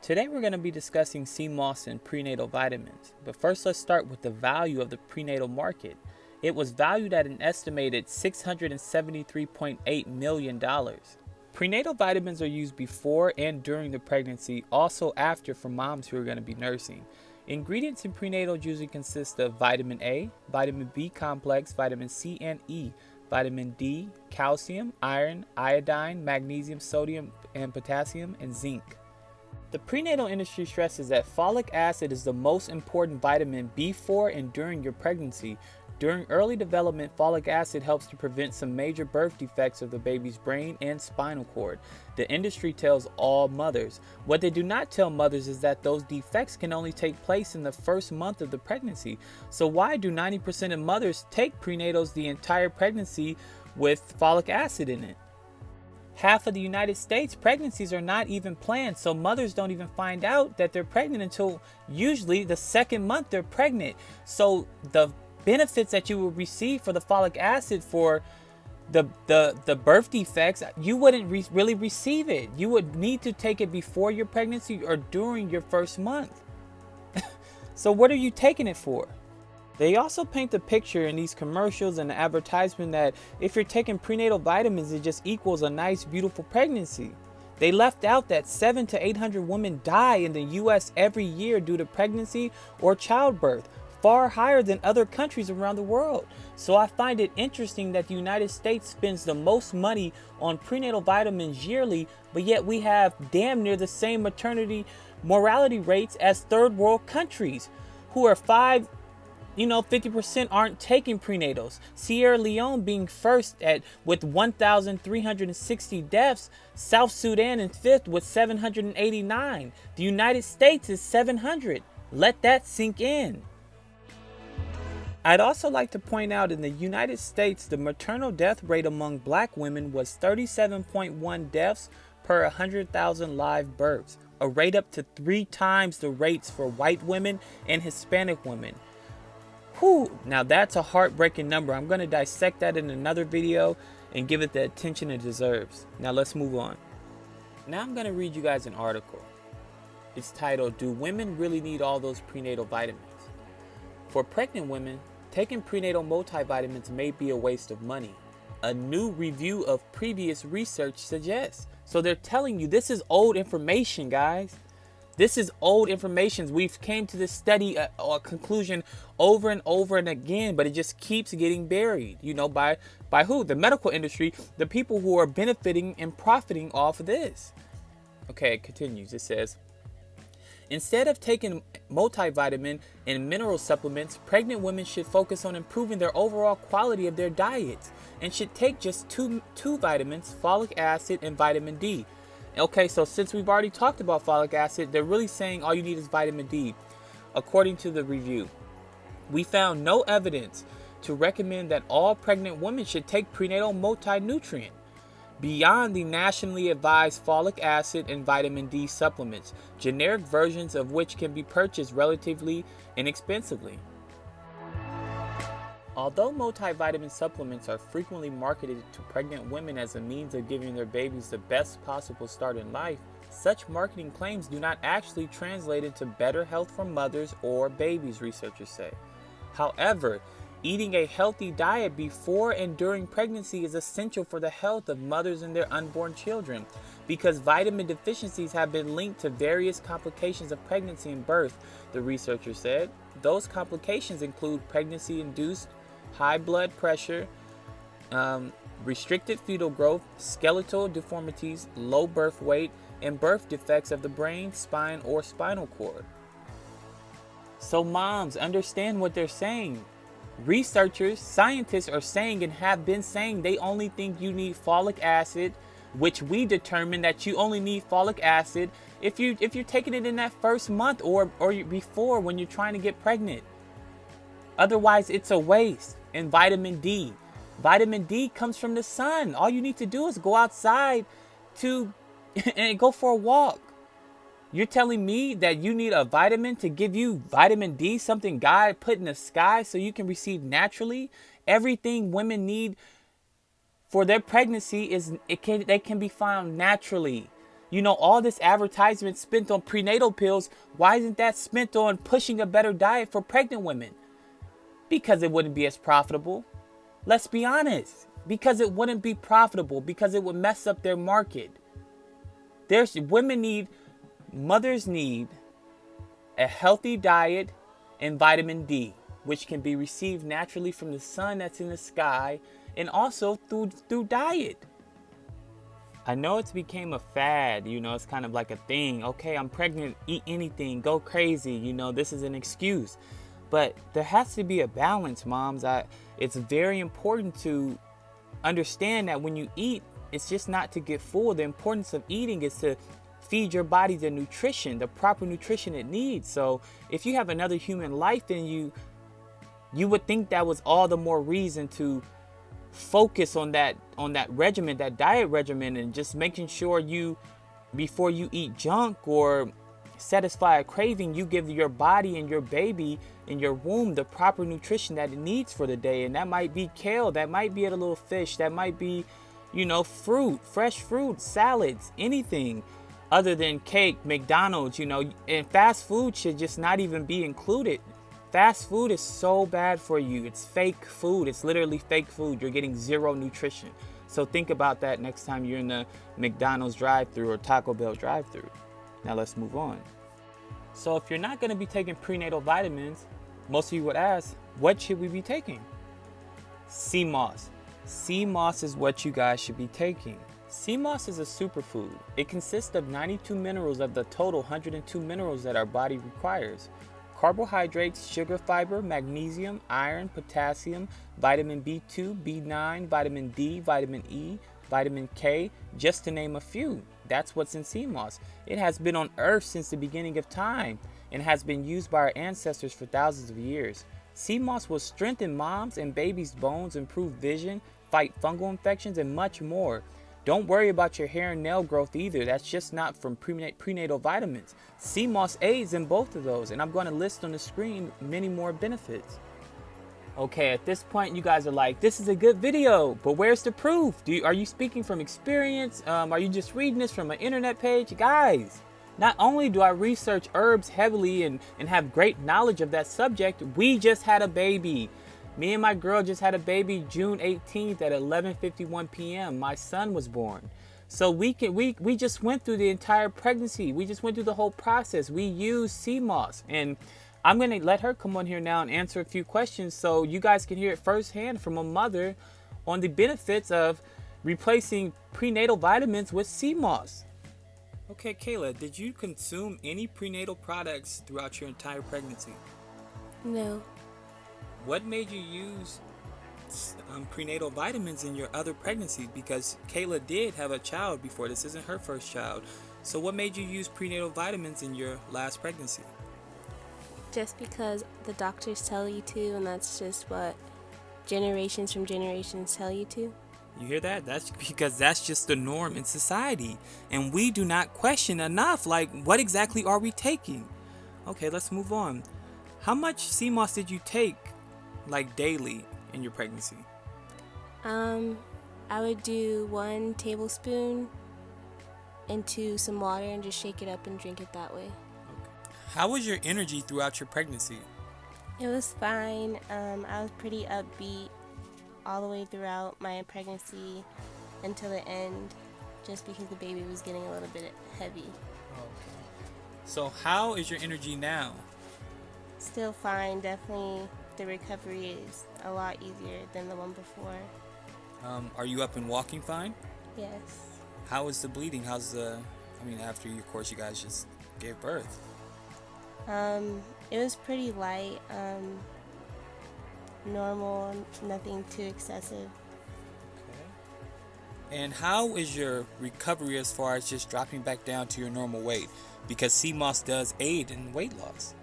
Today we're going to be discussing Seamoss and prenatal vitamins, but first let's start with the value of the prenatal market. It was valued at an estimated $673.8 million. Prenatal vitamins are used before and during the pregnancy, also after for moms who are going to be nursing. Ingredients in prenatal usually consist of vitamin A, vitamin B complex, vitamin C and E, vitamin D, calcium, iron, iodine, magnesium, sodium and potassium, and zinc. The prenatal industry stresses that folic acid is the most important vitamin before and during your pregnancy. During early development, folic acid helps to prevent some major birth defects of the baby's brain and spinal cord. The industry tells all mothers. What they do not tell mothers is that those defects can only take place in the first month of the pregnancy. So why do 90% of mothers take prenatals the entire pregnancy with folic acid in it? Half of the United States, pregnancies are not even planned, so mothers don't even find out that they're pregnant until usually the second month they're pregnant. So the benefits that you will receive for the folic acid for the birth defects, you wouldn't really receive it. You would need to take it before your pregnancy or during your first month. So what are you taking it for? They also paint the picture in these commercials and the advertisement that if you're taking prenatal vitamins, it just equals a nice, beautiful pregnancy. They left out that 700 to 800 women die in the US every year due to pregnancy or childbirth, far higher than other countries around the world. So I find it interesting that the United States spends the most money on prenatal vitamins yearly, but yet we have damn near the same maternity mortality rates as third world countries who are 50% aren't taking prenatals. Sierra Leone being first with 1,360 deaths, South Sudan in fifth with 789. The United States is 700. Let that sink in. I'd also like to point out in the United States, the maternal death rate among black women was 37.1 deaths per 100,000 live births, a rate up to 3 times the rates for white women and Hispanic women. Whew, now that's a heartbreaking number. I'm going to dissect that in another video and give it the attention it deserves. Now let's move on. Now I'm going to read you guys an article. It's titled, "Do Women Really Need All Those Prenatal Vitamins?" For pregnant women, taking prenatal multivitamins may be a waste of money. A new review of previous research suggests. So they're telling you this is old information, guys. This is old information. We've came to this study or conclusion over and over and again, but it just keeps getting buried, by who? The medical industry, the people who are benefiting and profiting off of this. Okay, it continues. It says, instead of taking multivitamin and mineral supplements, pregnant women should focus on improving their overall quality of their diets and should take just two vitamins, folic acid and vitamin D. Okay, so since we've already talked about folic acid, they're really saying all you need is vitamin D. According to the review, we found no evidence to recommend that all pregnant women should take prenatal multi-nutrient beyond the nationally advised folic acid and vitamin D supplements, generic versions of which can be purchased relatively inexpensively. Although multivitamin supplements are frequently marketed to pregnant women as a means of giving their babies the best possible start in life, such marketing claims do not actually translate into better health for mothers or babies, researchers say. However, eating a healthy diet before and during pregnancy is essential for the health of mothers and their unborn children, because vitamin deficiencies have been linked to various complications of pregnancy and birth, the researchers said. Those complications include pregnancy-induced high blood pressure, restricted fetal growth, skeletal deformities, low birth weight, and birth defects of the brain, spine, or spinal cord. So moms, understand what they're saying. Researchers, scientists are saying and have been saying they only think you need folic acid, which we determined that you only need folic acid if you're taking it in that first month or before when you're trying to get pregnant. Otherwise, it's a waste. And vitamin D. Vitamin D comes from the sun. All you need to do is go outside and go for a walk. You're telling me that you need a vitamin to give you vitamin D, something God put in the sky so you can receive naturally? Everything women need for their pregnancy they can be found naturally. You know, all this advertisement spent on prenatal pills, why isn't that spent on pushing a better diet for pregnant women? Because it wouldn't be as profitable. Let's be honest. Because it wouldn't be profitable, because it would mess up their market. Mothers need a healthy diet and vitamin D, which can be received naturally from the sun that's in the sky and also through diet. I know it's became a fad, you know, it's kind of like a thing. Okay, I'm pregnant, eat anything, go crazy, you know, this is an excuse. But there has to be a balance, moms. It's very important to understand that when you eat, it's just not to get full. The importance of eating is to feed your body the nutrition, the proper nutrition it needs. So if you have another human life, then you would think that was all the more reason to focus on that regimen, that diet regimen, and just making sure before you eat junk or satisfy a craving, you give your body and your baby in your womb the proper nutrition that it needs for the day. And that might be kale, that might be a little fish, that might be, you know, fruit, fresh fruit, salads, anything other than cake, McDonald's, you know. And fast food should just not even be included. Fast food is so bad for you. It's fake food. It's literally fake food. You're getting zero nutrition. So think about that next time you're in the McDonald's drive-thru or Taco Bell drive-thru. Now let's move on. So if you're not going to be taking prenatal vitamins, most of you would ask, what should we be taking? Seamoss. Seamoss is what you guys should be taking. Seamoss is a superfood. It consists of 92 minerals of the total 102 minerals that our body requires. Carbohydrates, sugar, fiber, magnesium, iron, potassium, vitamin B2, B9, vitamin D, vitamin E, vitamin K, just to name a few. That's what's in Seamoss. It has been on Earth since the beginning of time and has been used by our ancestors for thousands of years. Seamoss will strengthen moms' and babies' bones, improve vision, fight fungal infections, and much more. Don't worry about your hair and nail growth either. That's just not from prenatal vitamins. Seamoss aids in both of those, and I'm going to list on the screen many more benefits. Okay, at this point, you guys are like, this is a good video, but where's the proof? Are you speaking from experience? Are you just reading this from an internet page? Guys, not only do I research herbs heavily and have great knowledge of that subject, we just had a baby. Me and my girl just had a baby June 18th at 11:51 p.m. My son was born. So we just went through the entire pregnancy. We just went through the whole process. We used Seamoss, and I'm going to let her come on here now and answer a few questions so you guys can hear it firsthand from a mother on the benefits of replacing prenatal vitamins with Seamoss. Okay, Kayla, did you consume any prenatal products throughout your entire pregnancy? No. What made you use prenatal vitamins in your other pregnancies? Because Kayla did have a child before. This isn't her first child. So what made you use prenatal vitamins in your last pregnancy? Just because the doctors tell you to, and that's just what generations from generations tell you to. You hear that? That's because that's just the norm in society. And we do not question enough, like, what exactly are we taking? Okay, let's move on. How much Seamoss did you take, like, daily in your pregnancy? I would do 1 tablespoon into some water and just shake it up and drink it that way. Okay. How was your energy throughout your pregnancy? It was fine. I was pretty upbeat all the way throughout my pregnancy until the end, just because the baby was getting a little bit heavy. Okay. So how is your energy now? Still fine. Definitely the recovery is a lot easier than the one before. Are you up and walking fine? Yes. How is the bleeding? After of course you guys just gave birth. It was pretty light, normal, nothing too excessive. Okay. And how is your recovery as far as just dropping back down to your normal weight? Because Seamoss does aid in weight loss.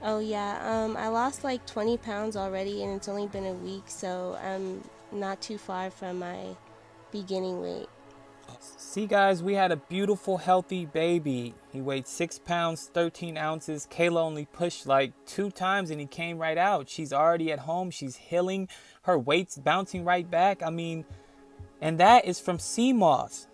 Oh yeah, I lost like 20 pounds already, and it's only been a week, so I'm not too far from my beginning weight. See guys, we had a beautiful healthy baby. He weighed 6 pounds 13 ounces. Kayla only pushed like 2 times and he came right out. She's already at home. She's healing. Her weight's bouncing right back. And that is from Seamoss.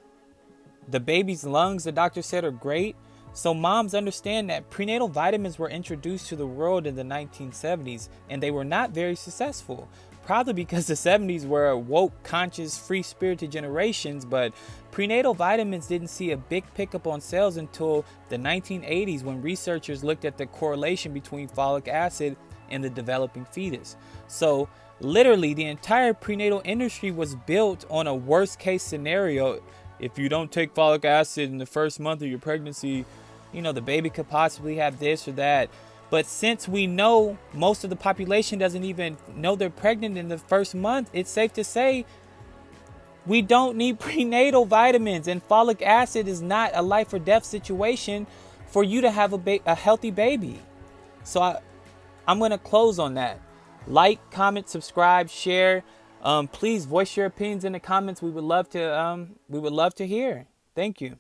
The baby's lungs, the doctor said, are great. So moms understand that prenatal vitamins were introduced to the world in the 1970s, and they were not very successful. Probably because the 70s were a woke, conscious, free-spirited generations, but prenatal vitamins didn't see a big pickup on sales until the 1980s, when researchers looked at the correlation between folic acid and the developing fetus. So literally the entire prenatal industry was built on a worst-case scenario. If you don't take folic acid in the first month of your pregnancy, the baby could possibly have this or that. But since we know most of the population doesn't even know they're pregnant in the first month, it's safe to say we don't need prenatal vitamins, and folic acid is not a life or death situation for you to have a healthy baby. So I'm going to close on that. Like, comment, subscribe, share. Please voice your opinions in the comments. We would love to hear. Thank you.